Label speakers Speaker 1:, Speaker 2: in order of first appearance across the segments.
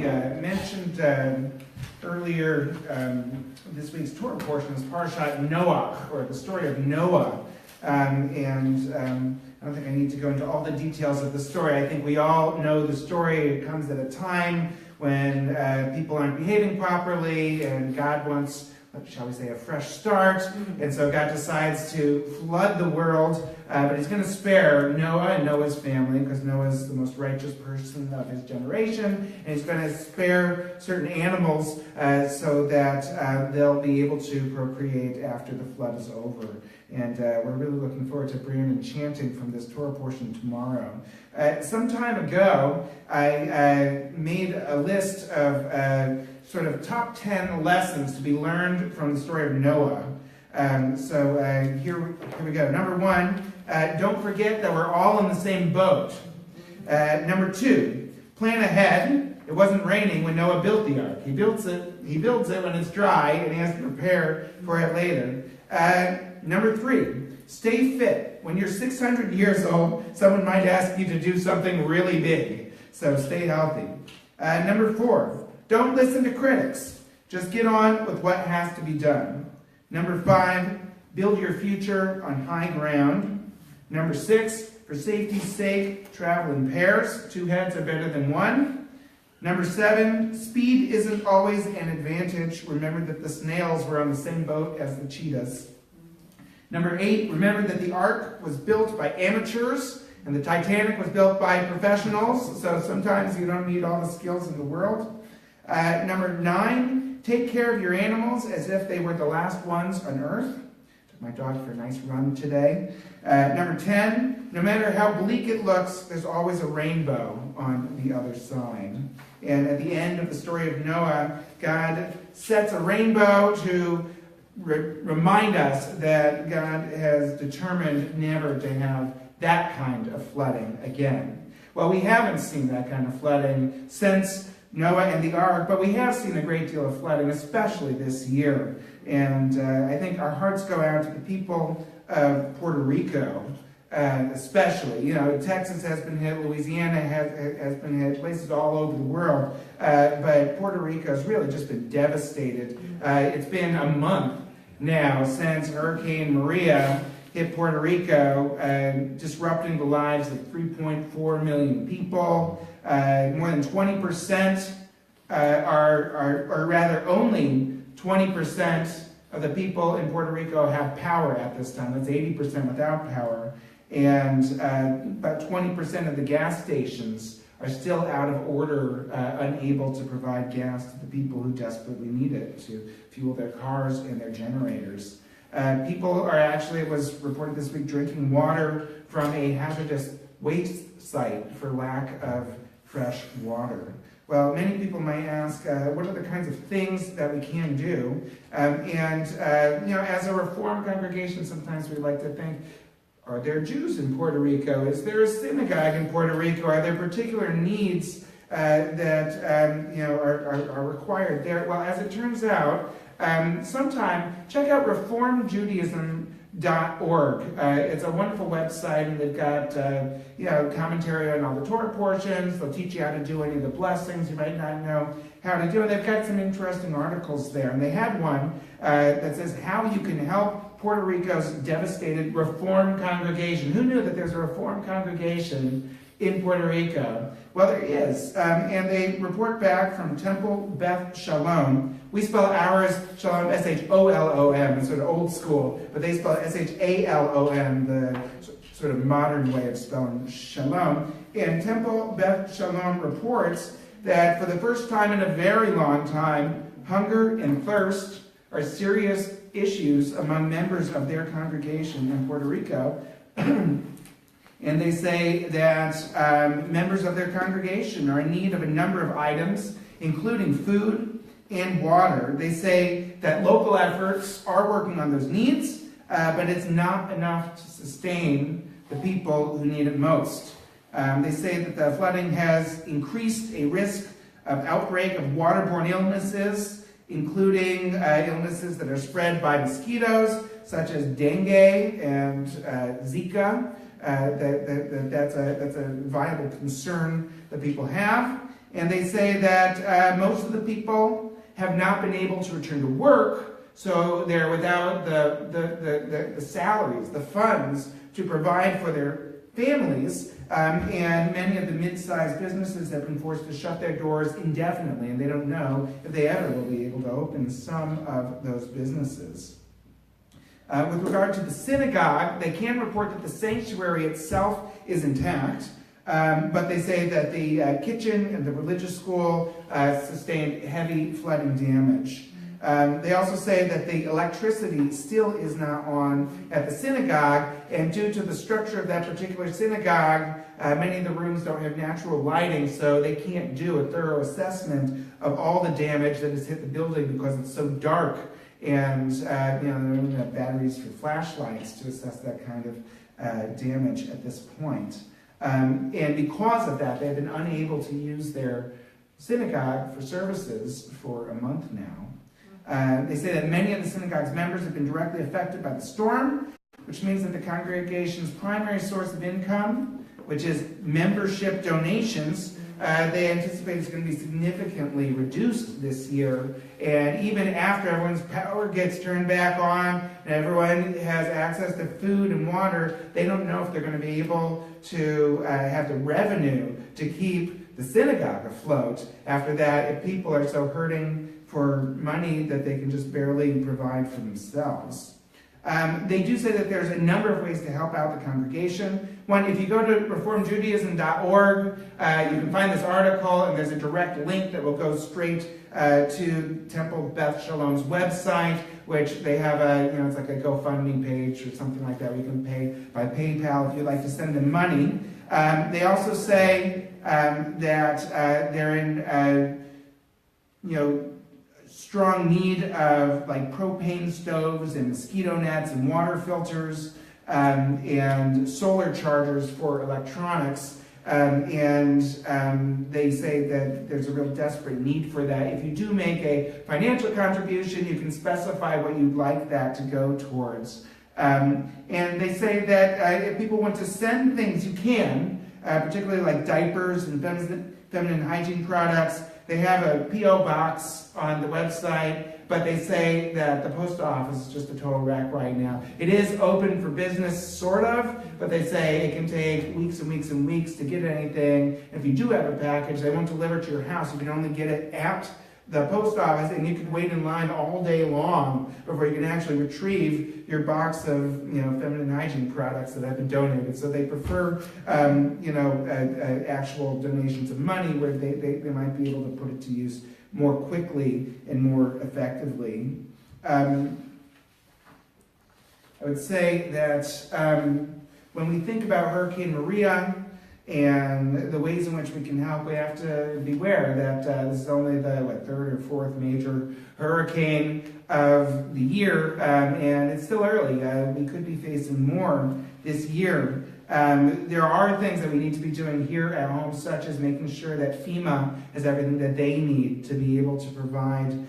Speaker 1: mentioned earlier, this week's Torah portion is Parashat Noach, or the story of Noah. I don't think I need to go into all the details of the story. I think we all know the story. It comes at a time when people aren't behaving properly, and God wants, shall we say, a fresh start. And so God decides to flood the world, but he's going to spare Noah and Noah's family, because Noah is the most righteous person of his generation, and he's going to spare certain animals so that they'll be able to procreate after the flood is over. And we're really looking forward to Brian and chanting from this Torah portion tomorrow. Some time ago, I made a list of sort of top 10 lessons to be learned from the story of Noah. Here we go. Number 1, don't forget that we're all in the same boat. Number 2, plan ahead. It wasn't raining when Noah built the ark. He builds it when it's dry, and he has to prepare for it later. Number 3, stay fit. When you're 600 years old, someone might ask you to do something really big. So stay healthy. Number 4, don't listen to critics. Just get on with what has to be done. Number 5, build your future on high ground. Number 6, for safety's sake, travel in pairs. 2 heads are better than 1. Number 7, speed isn't always an advantage. Remember that the snails were on the same boat as the cheetahs. Number 8, remember that the ark was built by amateurs and the Titanic was built by professionals, so sometimes you don't need all the skills in the world. Number 9, take care of your animals as if they were the last ones on earth. Took my dog for a nice run today. Number 10, no matter how bleak it looks, there's always a rainbow on the other side. And at the end of the story of Noah, God sets a rainbow to remind us that God has determined never to have that kind of flooding again. Well, we haven't seen that kind of flooding since Noah and the ark, but we have seen a great deal of flooding, especially this year. And I think our hearts go out to the people of Puerto Rico, especially. Texas has been hit, Louisiana has been hit, places all over the world. But Puerto Rico has really just been devastated. It's been a month now since Hurricane Maria hit Puerto Rico, disrupting the lives of 3.4 million people. More than 20% or rather only 20% of the people in Puerto Rico have power at this time. That's 80% without power. And about 20% of the gas stations are still out of order, unable to provide gas to the people who desperately need it to fuel their cars and their generators. People are actually, it was reported this week, drinking water from a hazardous waste site for lack of fresh water. Well, many people might ask, what are the kinds of things that we can do? As a Reformed congregation, sometimes we like to think, are there Jews in Puerto Rico? Is there a synagogue in Puerto Rico? Are there particular needs that are required there? Well, as it turns out, sometime check out reformjudaism.org. It's a wonderful website, and they've got commentary on all the Torah portions. They'll teach you how to do any of the blessings you might not know how to do. And they've got some interesting articles there. And they had one that says how you can help Puerto Rico's devastated Reformed congregation. Who knew that there's a Reformed congregation in Puerto Rico? Well, there is. And they report back from Temple Beth Shalom. We spell ours Shalom, S-H-O-L-O-M. It's sort of old school. But they spell it S-H-A-L-O-M, the sort of modern way of spelling Shalom. And Temple Beth Shalom reports that for the first time in a very long time, hunger and thirst are serious issues among members of their congregation in Puerto Rico. And they say that members of their congregation are in need of a number of items, including food and water. They say that local efforts are working on those needs, but it's not enough to sustain the people who need it most. They say that the flooding has increased a risk of outbreak of waterborne illnesses, including illnesses that are spread by mosquitoes, such as dengue and Zika. That's a viable concern that people have. And they say that most of the people have not been able to return to work, so they're without the salaries, the funds to provide for their families, and many of the mid-sized businesses have been forced to shut their doors indefinitely, and they don't know if they ever will be able to open some of those businesses. With regard to the synagogue, they can report that the sanctuary itself is intact, but they say that the kitchen and the religious school sustained heavy flooding damage. They also say that the electricity still is not on at the synagogue, and due to the structure of that particular synagogue, many of the rooms don't have natural lighting, so they can't do a thorough assessment of all the damage that has hit the building because it's so dark, and they don't even have batteries for flashlights to assess that kind of damage at this point. And because of that, they've been unable to use their synagogue for services for a month now. They say that many of the synagogue's members have been directly affected by the storm, which means that the congregation's primary source of income, which is membership donations, they anticipate is going to be significantly reduced this year. And even after everyone's power gets turned back on and everyone has access to food and water, they don't know if they're going to be able to have the revenue to keep the synagogue afloat after that, if people are so hurting for money that they can just barely provide for themselves. They do say that there's a number of ways to help out the congregation. One, if you go to reformjudaism.org, you can find this article, and there's a direct link that will go straight to Temple Beth Shalom's website, which they have it's like a GoFundMe page or something like that, where you can pay by PayPal if you'd like to send them money. They also say that they're in, strong need of like propane stoves and mosquito nets and water filters and solar chargers for electronics. And they say that there's a real desperate need for that. If you do make a financial contribution, you can specify what you'd like that to go towards. And they say that if people want to send things, you can, particularly like diapers and feminine hygiene products. They have a P.O. box on the website, but they say that the post office is just a total wreck right now. It is open for business, sort of, but they say it can take weeks and weeks and weeks to get anything. If you do have a package, they won't deliver it to your house. You can only get it at the post office, and you could wait in line all day long before you can actually retrieve your box of feminine hygiene products that have been donated. So they prefer actual donations of money where they might be able to put it to use more quickly and more effectively. I would say that when we think about Hurricane Maria and the ways in which we can help, we have to beware that this is only the third or fourth major hurricane of the year, and it's still early. We could be facing more this year. There are things that we need to be doing here at home, such as making sure that FEMA has everything that they need to be able to provide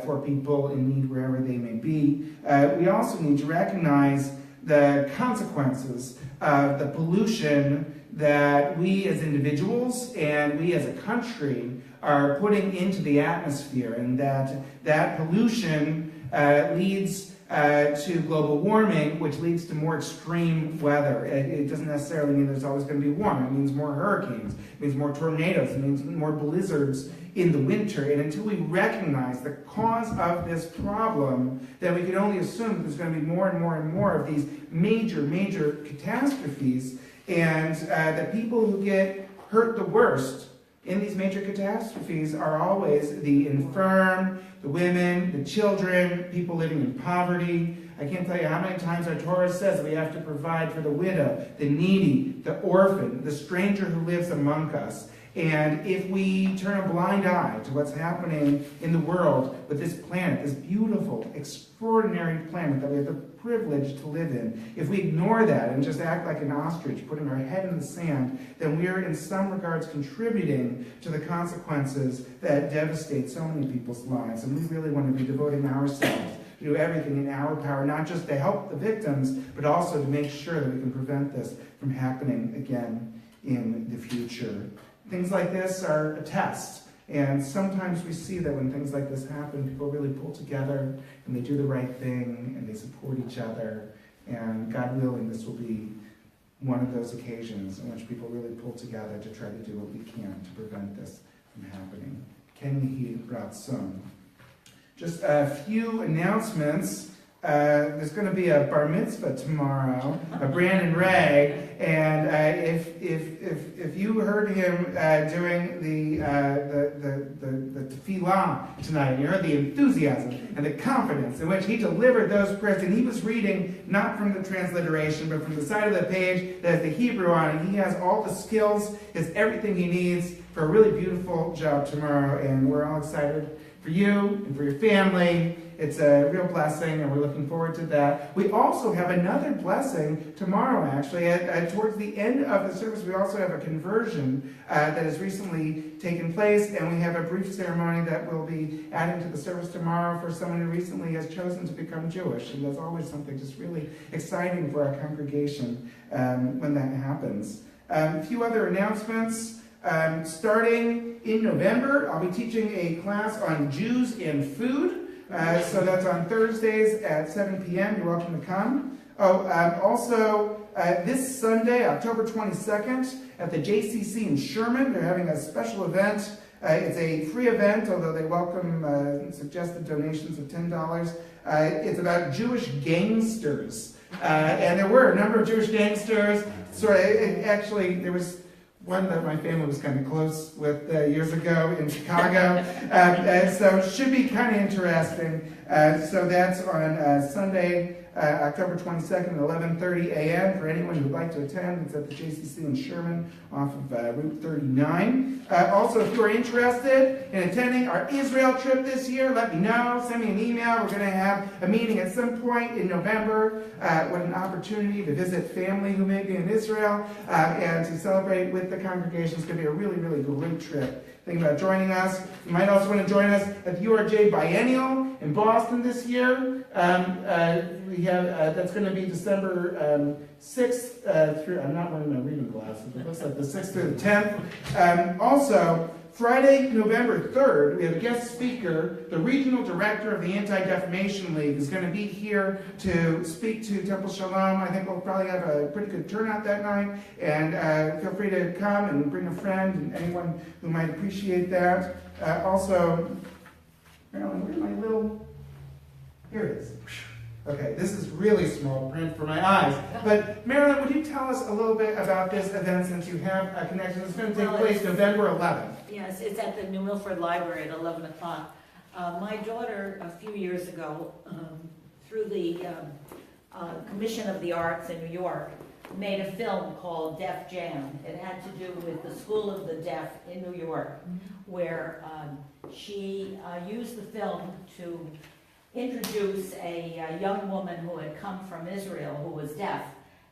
Speaker 1: for people in need wherever they may be. We also need to recognize the consequences of the pollution that we as individuals and we as a country are putting into the atmosphere, and that pollution leads to global warming, which leads to more extreme weather. It doesn't necessarily mean there's always going to be warm. It means more hurricanes. It means more tornadoes. It means more blizzards in the winter. And until we recognize the cause of this problem, then we can only assume that there's going to be more and more and more of these major, major catastrophes. And the people who get hurt the worst in these major catastrophes are always the infirm, the women, the children, people living in poverty. I can't tell you how many times our Torah says we have to provide for the widow, the needy, the orphan, the stranger who lives among us. And if we turn a blind eye to what's happening in the world with this planet, this beautiful, extraordinary planet that we have the privilege to live in, if we ignore that and just act like an ostrich, putting our head in the sand, then we are in some regards contributing to the consequences that devastate so many people's lives. And we really want to be devoting ourselves to do everything in our power, not just to help the victims, but also to make sure that we can prevent this from happening again in the future. things like this are a test. And sometimes we see that when things like this happen, people really pull together and they do the right thing and they support each other. And God willing, this will be one of those occasions in which people really pull together to try to do what we can to prevent this from happening. Ken Yehi Ratzon. Just a few announcements. There's going to be a bar mitzvah tomorrow, Brandon Ray, and if you heard him doing the tefillah tonight, you heard the enthusiasm and the confidence in which he delivered those prayers, and he was reading not from the transliteration, but from the side of the page that has the Hebrew on it. He has all the skills, has everything he needs for a really beautiful job tomorrow, and we're all excited for you and for your family. It's a real blessing, and we're looking forward to that. We also have another blessing tomorrow, actually. Towards the end of the service, we also have a conversion that has recently taken place, and we have a brief ceremony that we'll be adding to the service tomorrow for someone who recently has chosen to become Jewish. And that's always something just really exciting for our congregation when that happens. A few other announcements. Starting in November, I'll be teaching a class on Jews and food. So that's on Thursdays at 7 p.m. You're welcome to come. Also, this Sunday, October 22nd, at the JCC in Sherman, they're having a special event. It's a free event, although they welcome suggested donations of $10. It's about Jewish gangsters. And there were a number of Jewish gangsters. So actually, there was one that my family was kind of close with years ago in Chicago. So it should be kind of interesting. So that's on Sunday, October 22nd at 11:30 a.m. for anyone who'd like to attend. It's at the JCC in Sherman off of Route 39. Also, if you are interested in attending our Israel trip this year, let me know. Send me an email. We're going to have a meeting at some point in November. What an opportunity to visit family who may be in Israel and to celebrate with the congregation. It's going to be a really, really great trip. Think about joining us. You might also want to join us at the URJ Biennial in Boston this year. We have that's going to be December 6th through. I'm not wearing my reading glasses, but it looks like the 6th through the 10th. Also, Friday, November 3rd, we have a guest speaker. The regional director of the Anti-Defamation League is going to be here to speak to Temple Shalom. I think we'll probably have a pretty good turnout that night. And feel free to come and bring a friend and anyone who might appreciate that. Also, Marilyn, where's my little... Here it is. Okay, this is really small print for my eyes. But Marilyn, would you tell us a little bit about this event since you have a connection? It's going to take place November 11th.
Speaker 2: Yes, it's at the New Milford Library at 11 o'clock. My daughter, a few years ago, through the Commission of the Arts in New York, made a film called Deaf Jam. It had to do with the School of the Deaf in New York, where she used the film to introduce a young woman who had come from Israel who was deaf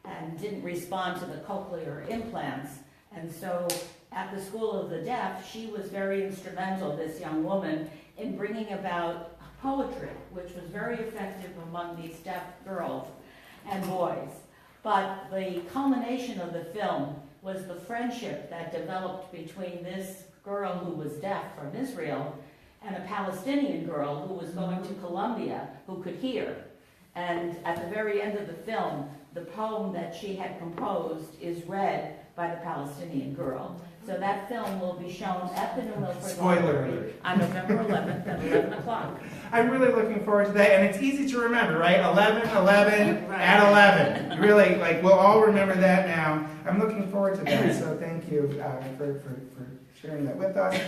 Speaker 2: and didn't respond to the cochlear implants. And so at the School of the Deaf, she was very instrumental, this young woman, in bringing about poetry, which was very effective among these deaf girls and boys. But the culmination of the film was the friendship that developed between this girl who was deaf from Israel and a Palestinian girl who was going to Columbia who could hear. And at the very end of the film, the poem that she had composed is read by the Palestinian girl. So that film will be shown at the New Milford Library on November 11th at 11 o'clock.
Speaker 1: I'm really looking forward to that, and it's easy to remember, right? 11, 11, right. At 11. Really, like, we'll all remember that now. I'm looking forward to that, so thank you for sharing that with us.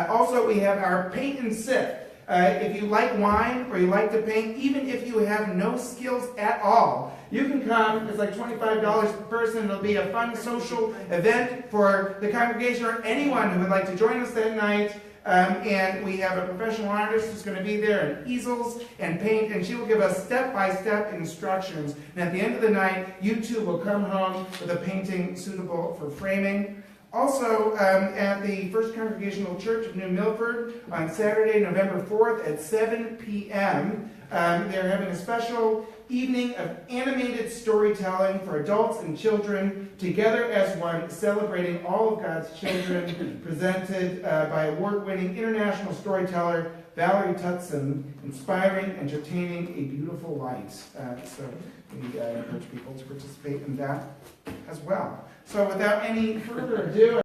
Speaker 1: Also, we have our paint and sip. If you like wine or you like to paint, even if you have no skills at all, you can come. It's like $25 per person. It'll be a fun social event for the congregation or anyone who would like to join us that night. And we have a professional artist who's going to be there, and easels and paint, and she will give us step-by-step instructions. And at the end of the night, you too will come home with a painting suitable for framing. Also, at the First Congregational Church of New Milford on Saturday, November 4th at 7 p.m., they're having a special evening of animated storytelling for adults and children, together as one, celebrating all of God's children, presented by award-winning international storyteller Valerie Tutson, inspiring, entertaining, a beautiful light. So we encourage people to participate in that as well. So without any further ado,